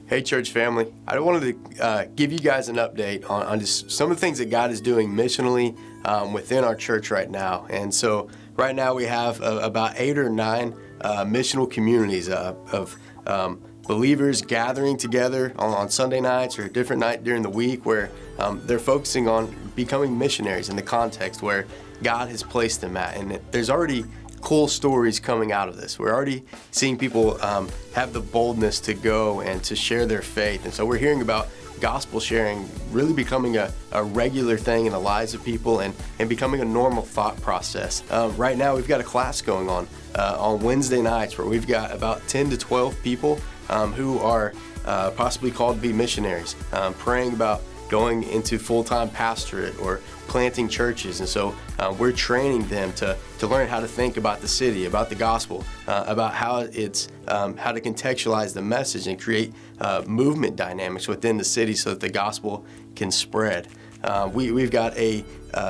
Hey, church family. I wanted to give you guys an update on just some of the things that God is doing missionally within our church right now. And so right now we have about 8 or 9 missional communities of believers gathering together on Sunday nights or a different night during the week where they're focusing on becoming missionaries in the context where God has placed them at. And there's already cool stories coming out of this. We're already seeing people have the boldness to go and to share their faith. And so we're hearing about gospel sharing really becoming a regular thing in the lives of people and becoming a normal thought process. Right now we've got a class going on Wednesday nights where we've got about 10 to 12 people who are possibly called to be missionaries, praying about going into full-time pastorate or planting churches. And so we're training them to learn how to think about the city, about the gospel, about how it's how to contextualize the message and create movement dynamics within the city so that the gospel can spread. We've got a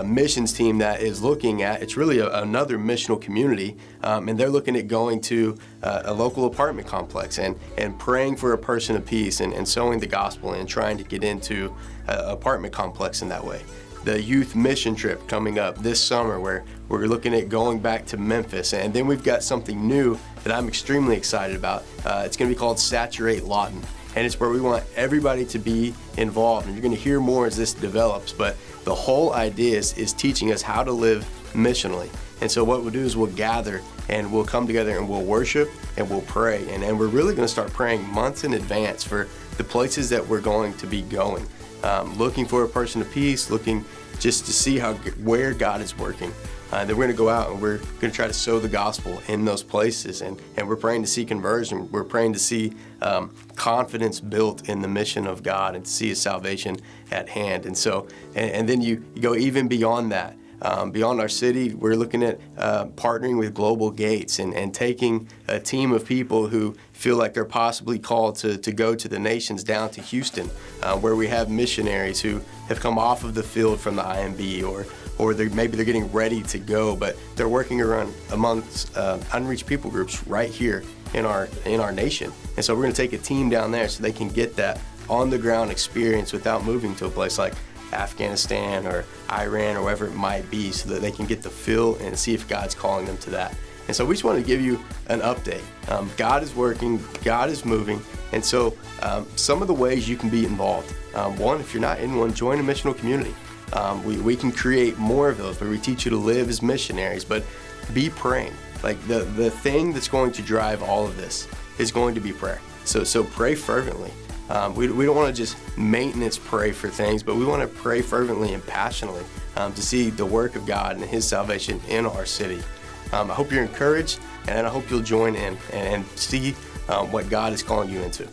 missions team that is looking at, it's really another missional community, and they're looking at going to a local apartment complex and praying for a person of peace and sowing the gospel and trying to get into an apartment complex in that way. The youth mission trip coming up this summer where we're looking at going back to Memphis. And then we've got something new that I'm extremely excited about. It's going to be called Saturate Lawton. And it's where we want everybody to be involved. And you're going to hear more as this develops. But the whole idea is teaching us how to live missionally. And so what we'll do is we'll gather and we'll come together and we'll worship and we'll pray. And we're really going to start praying months in advance for the places that we're going to be going. Looking for a person of peace, looking just to see where God is working. Then we're going to go out and we're going to try to sow the gospel in those places. And we're praying to see conversion. We're praying to see confidence built in the mission of God and to see His salvation at hand. And so, and then you go even beyond that. Beyond our city, we're looking at partnering with Global Gates and taking a team of people who feel like they're possibly called to go to the nations down to Houston, where we have missionaries who have come off of the field from the IMB or maybe they're getting ready to go, but they're working around amongst unreached people groups right here in our nation. And so we're going to take a team down there so they can get that on the ground experience without moving to a place like Afghanistan or Iran or wherever it might be, so that they can get the feel and see if God's calling them to that. And so we just want to give you an update. God is working, God is moving, and so some of the ways you can be involved. One, if you're not in one, join a missional community. We can create more of those where we teach you to live as missionaries, but be praying. Like the thing that's going to drive all of this is going to be prayer. So pray fervently. We don't want to just maintenance pray for things, but we want to pray fervently and passionately to see the work of God and His salvation in our city. I hope you're encouraged, and I hope you'll join in and see what God is calling you into.